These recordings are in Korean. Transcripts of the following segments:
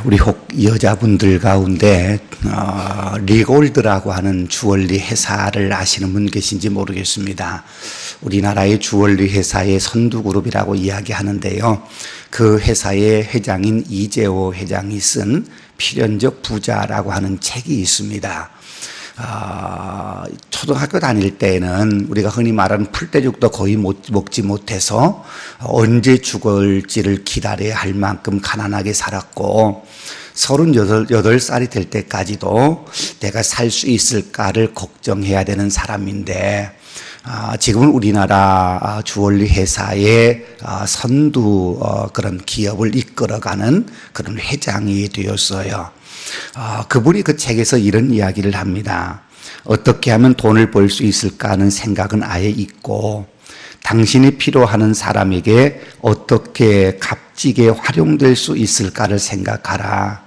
우리 혹 여자분들 가운데 리골드라고 하는 주얼리 회사를 아시는 분 계신지 모르겠습니다. 우리나라의 주얼리 회사의 선두그룹이라고 이야기하는데요. 그 회사의 회장인 이재호 회장이 쓴 필연적 부자라고 하는 책이 있습니다. 초등학교 다닐 때는 우리가 흔히 말하는 풀떼죽도 거의 먹지 못해서 언제 죽을지를 기다려야 할 만큼 가난하게 살았고 38살이 될 때까지도 내가 살 수 있을까를 걱정해야 되는 사람인데 지금은 우리나라 주얼리 회사의 선두 그런 기업을 이끌어가는 그런 회장이 되었어요. 그분이 그 책에서 이런 이야기를 합니다. 어떻게 하면 돈을 벌 수 있을까 하는 생각은 아예 있고 당신이 필요하는 사람에게 어떻게 값지게 활용될 수 있을까를 생각하라.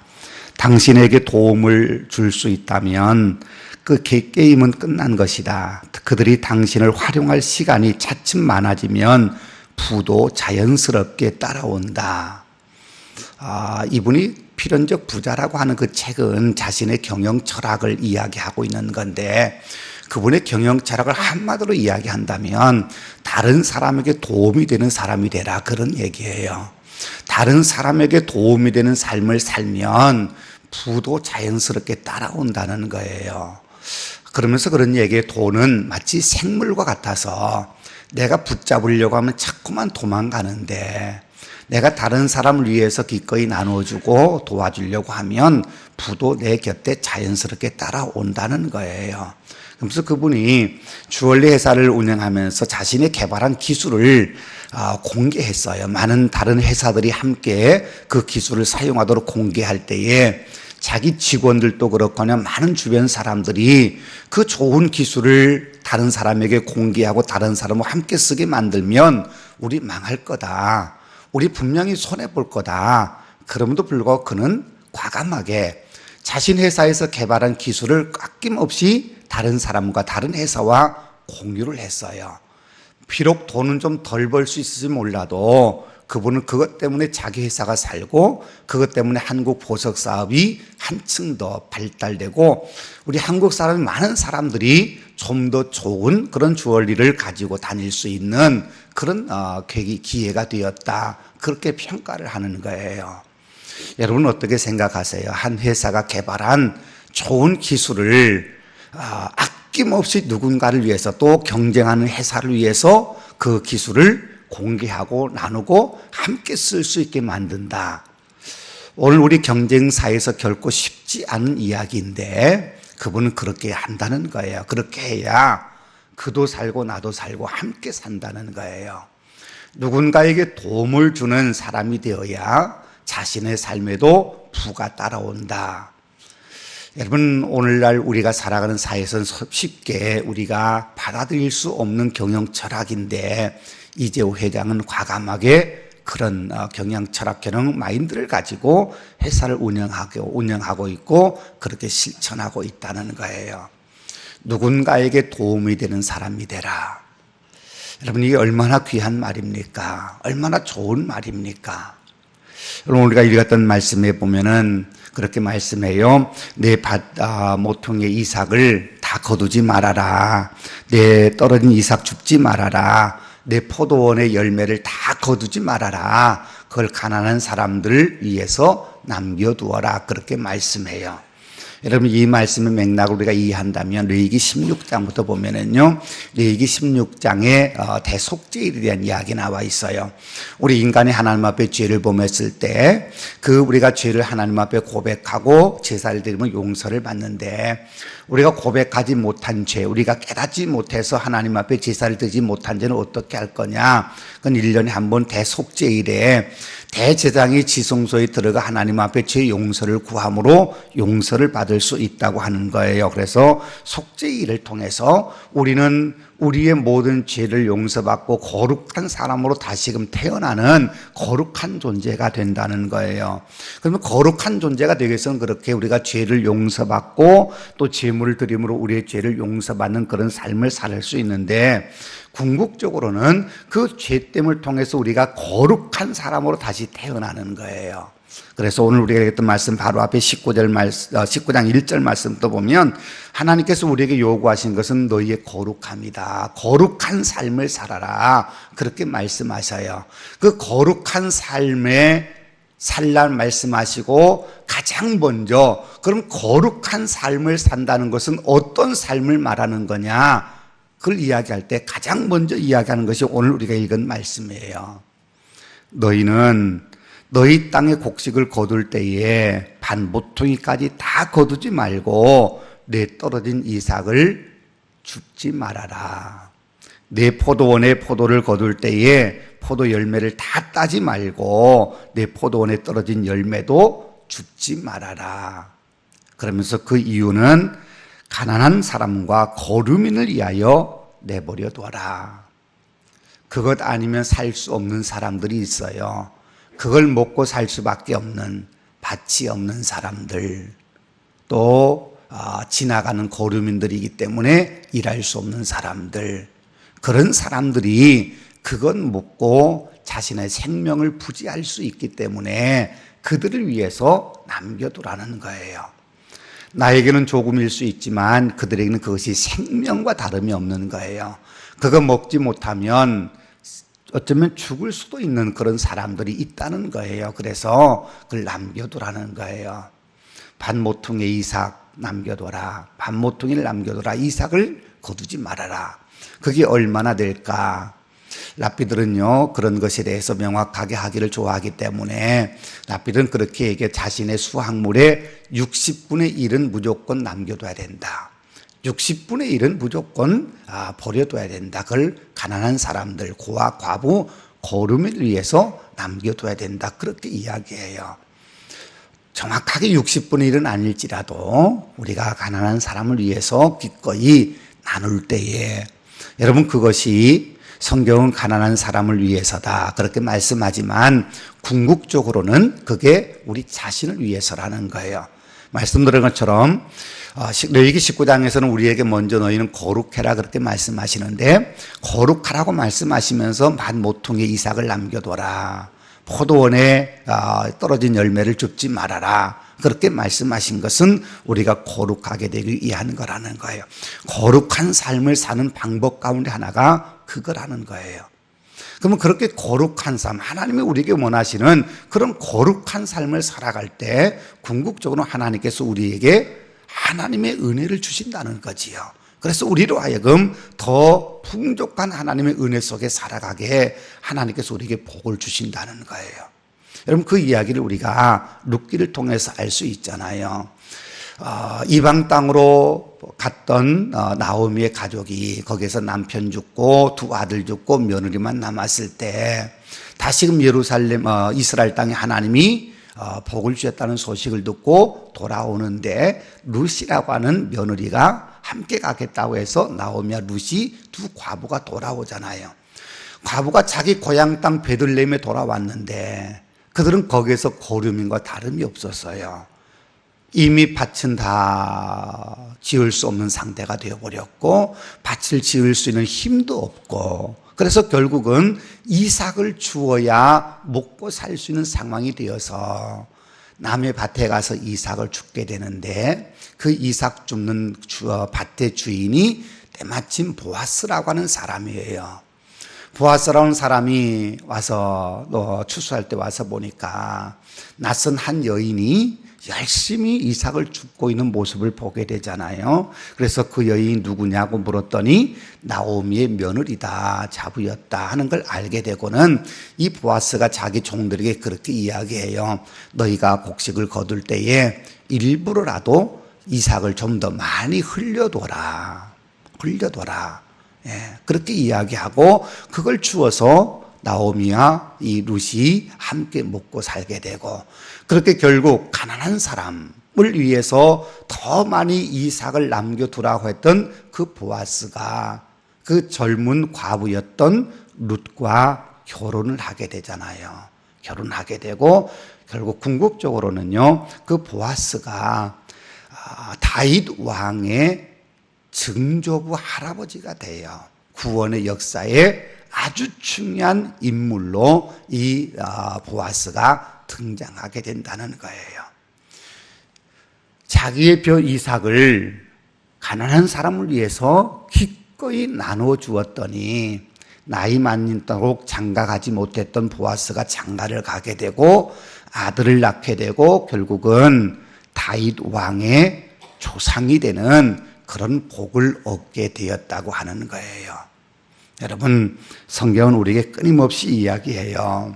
당신에게 도움을 줄 수 있다면 그 게임은 끝난 것이다. 그들이 당신을 활용할 시간이 차츰 많아지면 부도 자연스럽게 따라온다. 이분이 필연적 부자라고 하는 그 책은 자신의 경영 철학을 이야기하고 있는 건데 그분의 경영 철학을 한마디로 이야기한다면 다른 사람에게 도움이 되는 사람이 되라 그런 얘기예요. 다른 사람에게 도움이 되는 삶을 살면 부도 자연스럽게 따라온다는 거예요. 그러면서 그런 얘기에 돈은 마치 생물과 같아서 내가 붙잡으려고 하면 자꾸만 도망가는데 내가 다른 사람을 위해서 기꺼이 나눠주고 도와주려고 하면 부도 내 곁에 자연스럽게 따라온다는 거예요. 그래서 그분이 주얼리 회사를 운영하면서 자신이 개발한 기술을 공개했어요. 많은 다른 회사들이 함께 그 기술을 사용하도록 공개할 때에 자기 직원들도 그렇거나 많은 주변 사람들이 그 좋은 기술을 다른 사람에게 공개하고 다른 사람과 함께 쓰게 만들면 우리 망할 거다. 우리 분명히 손해볼 거다. 그럼에도 불구하고 그는 과감하게 자신 회사에서 개발한 기술을 아낌없이 다른 사람과 다른 회사와 공유를 했어요. 비록 돈은 좀 덜 벌 수 있을지 몰라도 그분은 그것 때문에 자기 회사가 살고 그것 때문에 한국 보석 사업이 한층 더 발달되고 우리 한국 사람이 많은 사람들이 좀 더 좋은 그런 주얼리를 가지고 다닐 수 있는 그런 기회가 되었다. 그렇게 평가를 하는 거예요. 여러분 어떻게 생각하세요? 한 회사가 개발한 좋은 기술을 아낌없이 누군가를 위해서 또 경쟁하는 회사를 위해서 그 기술을 공개하고 나누고 함께 쓸 수 있게 만든다. 오늘 우리 경쟁사에서 결코 쉽지 않은 이야기인데 그분은 그렇게 한다는 거예요. 그렇게 해야 그도 살고 나도 살고 함께 산다는 거예요. 누군가에게 도움을 주는 사람이 되어야 자신의 삶에도 부가 따라온다. 여러분 오늘날 우리가 살아가는 사회에서는 쉽게 우리가 받아들일 수 없는 경영 철학인데 이재호 회장은 과감하게 그런 경영 철학, 경영 마인드를 가지고 회사를 운영하고 있고 그렇게 실천하고 있다는 거예요. 누군가에게 도움이 되는 사람이 되라. 여러분 이게 얼마나 귀한 말입니까? 얼마나 좋은 말입니까? 여러분 우리가 읽었던 말씀에 보면은 그렇게 말씀해요. 내 모퉁이의 이삭을 다 거두지 말아라. 내 떨어진 이삭 줍지 말아라. 내 포도원의 열매를 다 거두지 말아라. 그걸 가난한 사람들을 위해서 남겨두어라. 그렇게 말씀해요. 여러분 이 말씀의 맥락을 우리가 이해한다면 레위기 16장부터 보면은요, 레위기 16장에 대속죄일에 대한 이야기 나와 있어요. 우리 인간이 하나님 앞에 죄를 범했을 때 우리가 죄를 하나님 앞에 고백하고 제사를 드리면 용서를 받는데 우리가 고백하지 못한 죄, 우리가 깨닫지 못해서 하나님 앞에 제사를 드리지 못한 죄는 어떻게 할 거냐? 그건 1년에 한 번 대속죄일에 대제사장이 지성소에 들어가 하나님 앞에 죄 용서를 구함으로 용서를 받을 수 있다고 하는 거예요. 그래서 속죄일을 통해서 우리는 우리의 모든 죄를 용서받고 거룩한 사람으로 다시금 태어나는 거룩한 존재가 된다는 거예요. 그러면 거룩한 존재가 되기 위해서는 그렇게 우리가 죄를 용서받고 또 제물을 드림으로 우리의 죄를 용서받는 그런 삶을 살 수 있는데 궁극적으로는 그 죄됨을 통해서 우리가 거룩한 사람으로 다시 태어나는 거예요. 그래서 오늘 우리가 했던 말씀 바로 앞에 19장 1절 말씀도 보면 하나님께서 우리에게 요구하신 것은 너희의 거룩함이다. 거룩한 삶을 살아라. 그렇게 말씀하셔요. 그 거룩한 삶에 살란 말씀하시고 가장 먼저 그럼 거룩한 삶을 산다는 것은 어떤 삶을 말하는 거냐? 그걸 이야기할 때 가장 먼저 이야기하는 것이 오늘 우리가 읽은 말씀이에요. 너희는 너희 땅의 곡식을 거둘 때에 반 모퉁이까지 다 거두지 말고 내 떨어진 이삭을 줍지 말아라. 내 포도원에 포도를 거둘 때에 포도 열매를 다 따지 말고 내 포도원에 떨어진 열매도 줍지 말아라. 그러면서 그 이유는 가난한 사람과 거류민을 위하여 내버려 둬라. 그것 아니면 살 수 없는 사람들이 있어요. 그걸 먹고 살 수밖에 없는 밭이 없는 사람들, 또 지나가는 거류민들이기 때문에 일할 수 없는 사람들, 그런 사람들이 그건 먹고 자신의 생명을 부지할 수 있기 때문에 그들을 위해서 남겨두라는 거예요. 나에게는 조금일 수 있지만 그들에게는 그것이 생명과 다름이 없는 거예요. 그거 먹지 못하면 어쩌면 죽을 수도 있는 그런 사람들이 있다는 거예요. 그래서 그걸 남겨두라는 거예요. 반모퉁이 이삭 남겨둬라. 반모퉁이를 남겨둬라. 이삭을 거두지 말아라. 그게 얼마나 될까? 랍비들은요, 그런 것에 대해서 명확하게 하기를 좋아하기 때문에 랍비들은 그렇게 얘기해. 자신의 수확물의 60분의 1은 무조건 남겨둬야 된다. 60분의 1은 무조건 버려둬야 된다. 그걸 가난한 사람들, 고아, 과부, 거름을 위해서 남겨둬야 된다. 그렇게 이야기해요. 정확하게 60분의 1은 아닐지라도 우리가 가난한 사람을 위해서 기꺼이 나눌 때에, 여러분, 그것이 성경은 가난한 사람을 위해서다 그렇게 말씀하지만 궁극적으로는 그게 우리 자신을 위해서라는 거예요. 말씀드린 것처럼 레위기 19장에서는 우리에게 먼저 너희는 거룩해라 그렇게 말씀하시는데, 거룩하라고 말씀하시면서 반 모퉁이 이삭을 남겨둬라, 포도원에 떨어진 열매를 줍지 말아라 그렇게 말씀하신 것은 우리가 거룩하게 되기 위한 거라는 거예요. 거룩한 삶을 사는 방법 가운데 하나가 그거라는 거예요. 그러면 그렇게 거룩한 삶, 하나님이 우리에게 원하시는 그런 거룩한 삶을 살아갈 때 궁극적으로 하나님께서 우리에게 하나님의 은혜를 주신다는 거지요. 그래서 우리로 하여금 더 풍족한 하나님의 은혜 속에 살아가게 하나님께서 우리에게 복을 주신다는 거예요. 여러분, 그 이야기를 우리가 룻기를 통해서 알 수 있잖아요. 이방 땅으로 갔던 나오미의 가족이 거기에서 남편 죽고 두 아들 죽고 며느리만 남았을 때 다시금 예루살렘 이스라엘 땅에 하나님이 복을 주셨다는 소식을 듣고 돌아오는데 룻이라고 하는 며느리가 함께 가겠다고 해서 나오미와 룻이 두 과부가 돌아오잖아요. 과부가 자기 고향 땅 베들레헴에 돌아왔는데 그들은 거기에서 거류민과 다름이 없었어요. 이미 밭은 다 지을 수 없는 상태가 되어버렸고 밭을 지을 수 있는 힘도 없고, 그래서 결국은 이삭을 주어야 먹고 살 수 있는 상황이 되어서 남의 밭에 가서 이삭을 줍게 되는데, 그 이삭 줍는 밭의 주인이 때마침 보아스라고 하는 사람이에요. 보아스라는 사람이 와서 추수할 때 와서 보니까 낯선 한 여인이 열심히 이삭을 줍고 있는 모습을 보게 되잖아요. 그래서 그 여인이 누구냐고 물었더니 나오미의 며느리다, 자부였다 하는 걸 알게 되고는 이 보아스가 자기 종들에게 그렇게 이야기해요. 너희가 곡식을 거둘 때에 일부러라도 이삭을 좀 더 많이 흘려둬라. 그렇게 이야기하고 그걸 주어서 나오미와 이 룻이 함께 먹고 살게 되고, 그렇게 결국 가난한 사람을 위해서 더 많이 이삭을 남겨두라고 했던 그 보아스가 그 젊은 과부였던 룻과 결혼을 하게 되잖아요. 결혼하게 되고 결국 궁극적으로는요, 그 보아스가 다윗 왕의 증조부 할아버지가 돼요. 구원의 역사에 아주 중요한 인물로 이 보아스가 등장하게 된다는 거예요. 자기의 벼 이삭을 가난한 사람을 위해서 기꺼이 나누어 주었더니 나이 많도록 장가가지 못했던 보아스가 장가를 가게 되고 아들을 낳게 되고 결국은 다윗 왕의 조상이 되는 그런 복을 얻게 되었다고 하는 거예요. 여러분, 성경은 우리에게 끊임없이 이야기해요.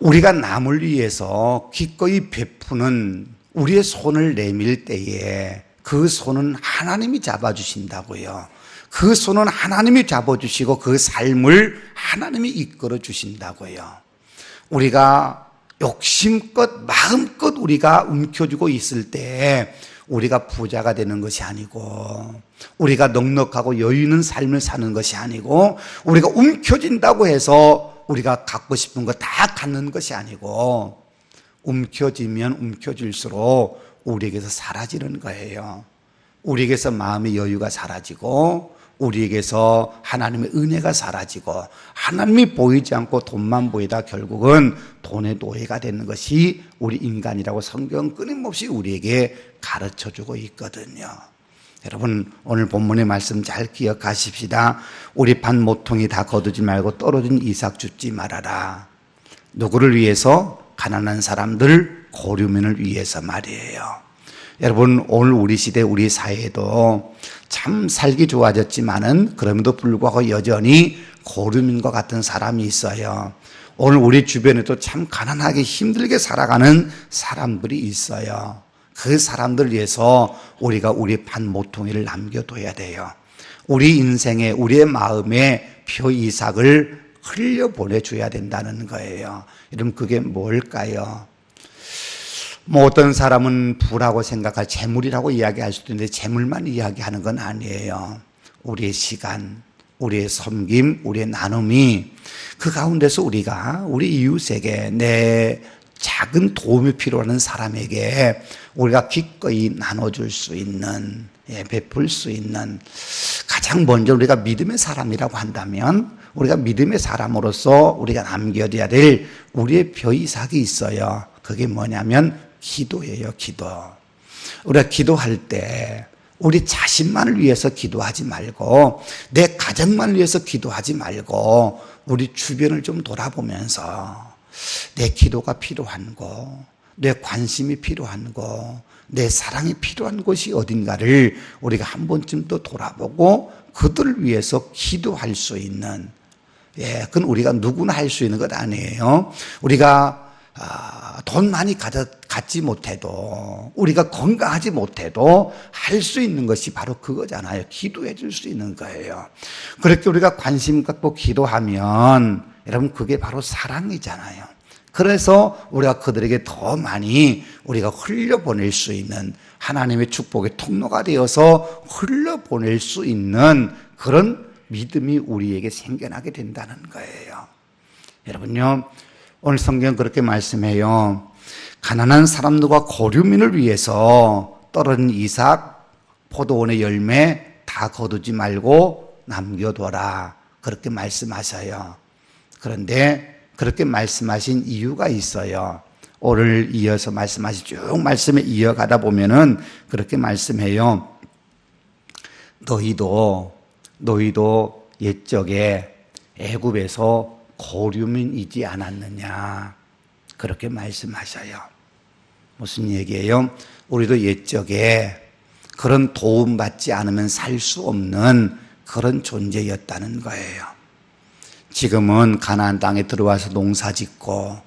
우리가 남을 위해서 기꺼이 베푸는 우리의 손을 내밀 때에 그 손은 하나님이 잡아주신다고요. 그 손은 하나님이 잡아주시고 그 삶을 하나님이 이끌어 주신다고요. 우리가 욕심껏 마음껏 우리가 움켜쥐고 있을 때 우리가 부자가 되는 것이 아니고 우리가 넉넉하고 여유 있는 삶을 사는 것이 아니고 우리가 움켜쥔다고 해서 우리가 갖고 싶은 거 다 갖는 것이 아니고 움켜쥐면 움켜질수록 우리에게서 사라지는 거예요. 우리에게서 마음의 여유가 사라지고 우리에게서 하나님의 은혜가 사라지고 하나님이 보이지 않고 돈만 보이다 결국은 돈의 노예가 되는 것이 우리 인간이라고 성경은 끊임없이 우리에게 가르쳐주고 있거든요. 여러분, 오늘 본문의 말씀 잘 기억하십시다. 우리 반 모퉁이 다 거두지 말고 떨어진 이삭 줍지 말아라. 누구를 위해서? 가난한 사람들, 고류민을 위해서 말이에요. 여러분, 오늘 우리 시대 우리 사회에도 참 살기 좋아졌지만은 그럼에도 불구하고 여전히 고류민과 같은 사람이 있어요. 오늘 우리 주변에도 참 가난하게 힘들게 살아가는 사람들이 있어요. 그 사람들 위해서 우리가 우리 반 모퉁이를 남겨둬야 돼요. 우리 인생에 우리의 마음에 표 이삭을 흘려보내줘야 된다는 거예요. 여러분, 그게 뭘까요? 어떤 사람은 부라고 생각할 재물이라고 이야기할 수도 있는데 재물만 이야기하는 건 아니에요. 우리의 시간, 우리의 섬김, 우리의 나눔이 그 가운데서 우리가 우리 이웃에게 내 작은 도움이 필요한 사람에게 우리가 기꺼이 나눠줄 수 있는, 베풀 수 있는, 가장 먼저 우리가 믿음의 사람이라고 한다면 우리가 믿음의 사람으로서 우리가 남겨둬야 될 우리의 벼이삭이 있어요. 그게 뭐냐면 기도예요. 기도. 우리가 기도할 때 우리 자신만을 위해서 기도하지 말고 내 가정만을 위해서 기도하지 말고 우리 주변을 좀 돌아보면서 내 기도가 필요한 곳, 내 관심이 필요한 곳, 내 사랑이 필요한 곳이 어딘가를 우리가 한 번쯤 또 돌아보고 그들을 위해서 기도할 수 있는, 그건 우리가 누구나 할 수 있는 것 아니에요. 우리가 돈 많이 갖지 못해도 우리가 건강하지 못해도 할 수 있는 것이 바로 그거잖아요. 기도해 줄 수 있는 거예요. 그렇게 우리가 관심 갖고 기도하면 여러분 그게 바로 사랑이잖아요. 그래서 우리가 그들에게 더 많이 우리가 흘려보낼 수 있는 하나님의 축복의 통로가 되어서 흘려보낼 수 있는 그런 믿음이 우리에게 생겨나게 된다는 거예요. 여러분요, 오늘 성경은 그렇게 말씀해요. 가난한 사람들과 고류민을 위해서 떨어진 이삭, 포도원의 열매 다 거두지 말고 남겨둬라. 그렇게 말씀하셔요. 그런데 그렇게 말씀하신 이유가 있어요. 오늘 이어서 말씀하신 쭉 말씀에 이어가다 보면은 그렇게 말씀해요. 너희도 옛적에 애굽에서 고류민이지 않았느냐. 그렇게 말씀하셔요. 무슨 얘기예요? 우리도 옛적에 그런 도움받지 않으면 살 수 없는 그런 존재였다는 거예요. 지금은 가나안 땅에 들어와서 농사 짓고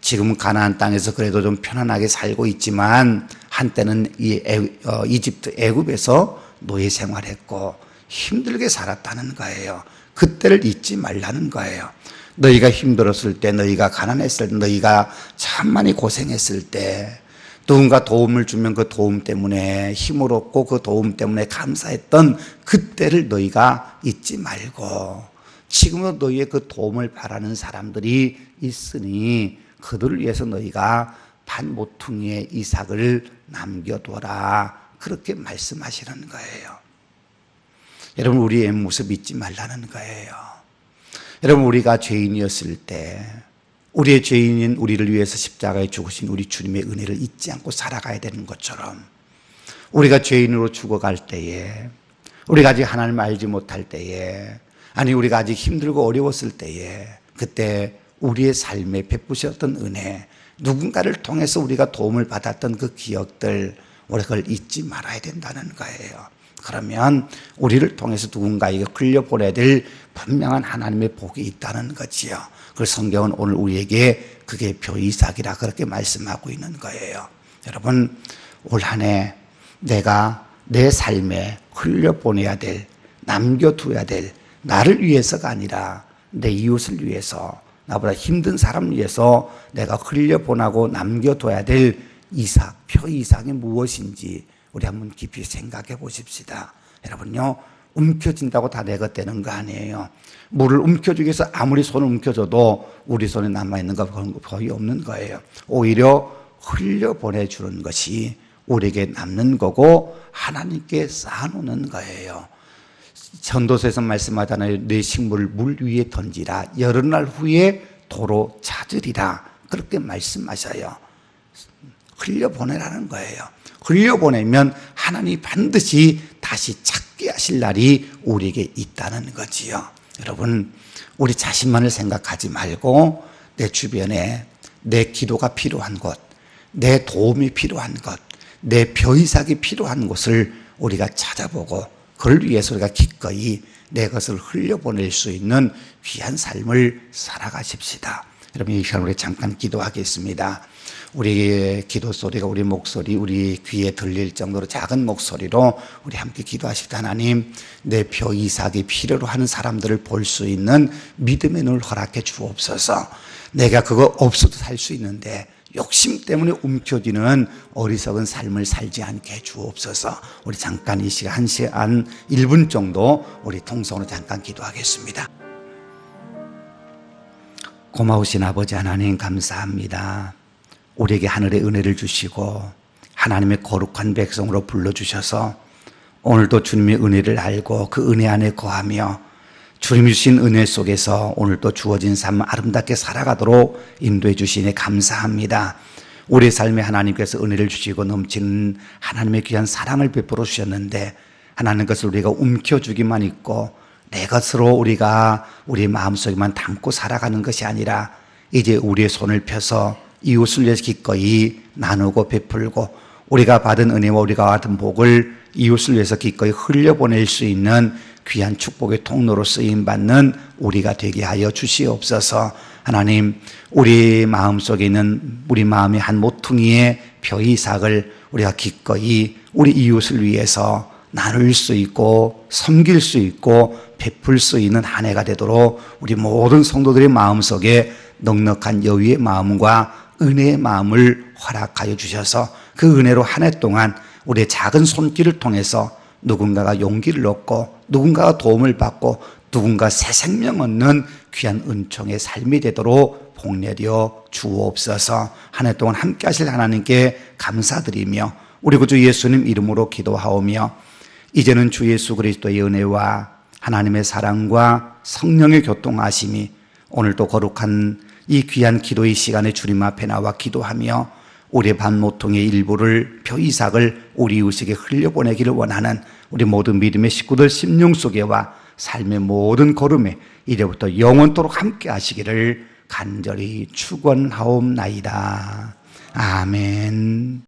지금은 가나안 땅에서 그래도 좀 편안하게 살고 있지만 한때는 이집트 애굽에서 노예 생활했고 힘들게 살았다는 거예요. 그때를 잊지 말라는 거예요. 너희가 힘들었을 때, 너희가 가난했을 때, 너희가 참 많이 고생했을 때 누군가 도움을 주면 그 도움 때문에 힘을 얻고 그 도움 때문에 감사했던 그때를 너희가 잊지 말고 지금은 너희의 그 도움을 바라는 사람들이 있으니 그들을 위해서 너희가 반 모퉁이의 이삭을 남겨둬라. 그렇게 말씀하시는 거예요. 여러분, 우리의 모습 잊지 말라는 거예요. 여러분, 우리가 죄인이었을 때 우리의 죄인인 우리를 위해서 십자가에 죽으신 우리 주님의 은혜를 잊지 않고 살아가야 되는 것처럼, 우리가 죄인으로 죽어갈 때에, 우리가 아직 하나님을 알지 못할 때에, 아니 우리가 아직 힘들고 어려웠을 때에, 그때 우리의 삶에 베푸셨던 은혜, 누군가를 통해서 우리가 도움을 받았던 그 기억들, 우리가 그걸 잊지 말아야 된다는 거예요. 그러면 우리를 통해서 누군가에게 흘려보내야 될 분명한 하나님의 복이 있다는 거지요. 그 성경은 오늘 우리에게 그게 벼이삭이라 그렇게 말씀하고 있는 거예요. 여러분, 올 한 해 내가 내 삶에 흘려보내야 될, 남겨둬야 될, 나를 위해서가 아니라 내 이웃을 위해서, 나보다 힘든 사람을 위해서 내가 흘려보내고 남겨둬야 될 이삭, 벼이삭이 무엇인지 우리 한번 깊이 생각해 보십시다. 여러분요, 움켜진다고 다 내 것 되는 거 아니에요. 물을 움켜주기 위해서 아무리 손을 움켜줘도 우리 손에 남아있는 거 거의 없는 거예요. 오히려 흘려보내주는 것이 우리에게 남는 거고 하나님께 쌓아놓는 거예요. 전도서에서 말씀하잖아요. 내 식물을 물 위에 던지라, 여러 날 후에 도로 찾으리라, 그렇게 말씀하셔요. 흘려보내라는 거예요. 흘려보내면 하나님이 반드시 다시 찾게 하실 날이 우리에게 있다는 거지요. 여러분, 우리 자신만을 생각하지 말고 내 주변에 내 기도가 필요한 곳, 내 도움이 필요한 곳, 내 벼이삭이 필요한 곳을 우리가 찾아보고 그를 위해서 우리가 기꺼이 내 것을 흘려보낼 수 있는 귀한 삶을 살아가십시다. 여러분, 이 시간 우리 잠깐 기도하겠습니다. 우리의 기도 소리가 우리 목소리, 우리 귀에 들릴 정도로 작은 목소리로 우리 함께 기도하십시다. 하나님, 내 벼이삭이 필요로 하는 사람들을 볼 수 있는 믿음의 눈을 허락해 주옵소서. 내가 그거 없어도 살 수 있는데 욕심 때문에 움켜쥐는 어리석은 삶을 살지 않게 해 주옵소서. 우리 잠깐 이 시간 한 1분 정도 우리 통성으로 잠깐 기도하겠습니다. 고마우신 아버지 하나님, 감사합니다. 우리에게 하늘의 은혜를 주시고 하나님의 거룩한 백성으로 불러주셔서 오늘도 주님의 은혜를 알고 그 은혜 안에 거하며 주님이 주신 은혜 속에서 오늘도 주어진 삶 아름답게 살아가도록 인도해 주시니 감사합니다. 우리의 삶에 하나님께서 은혜를 주시고 넘치는 하나님의 귀한 사랑을 베풀어 주셨는데, 하나님 것을 우리가 움켜주기만 있고 내 것으로 우리가 우리 마음속에만 담고 살아가는 것이 아니라 이제 우리의 손을 펴서 이웃을 위해서 기꺼이 나누고 베풀고 우리가 받은 은혜와 우리가 받은 복을 이웃을 위해서 기꺼이 흘려보낼 수 있는 귀한 축복의 통로로 쓰임받는 우리가 되게 하여 주시옵소서. 하나님, 우리 마음속에 있는 우리 마음의 한 모퉁이의 벼이삭을 우리가 기꺼이 우리 이웃을 위해서 나눌 수 있고 섬길 수 있고 베풀 수 있는 한 해가 되도록 우리 모든 성도들의 마음속에 넉넉한 여유의 마음과 은혜의 마음을 허락하여 주셔서 그 은혜로 한 해 동안 우리의 작은 손길을 통해서 누군가가 용기를 얻고 누군가가 도움을 받고 누군가 새 생명 얻는 귀한 은총의 삶이 되도록 복내려 주옵소서. 한 해 동안 함께 하실 하나님께 감사드리며 우리 구주 예수님 이름으로 기도하오며, 이제는 주 예수 그리스도의 은혜와 하나님의 사랑과 성령의 교통하심이 오늘도 거룩한 이 귀한 기도의 시간에 주님 앞에 나와 기도하며 우리의 반모퉁이의 일부를, 벼이삭을 우리 이웃에게 흘려보내기를 원하는 우리 모든 믿음의 식구들 심령 속에와 삶의 모든 걸음에 이제부터 영원토록 함께 하시기를 간절히 축원하옵나이다. 아멘.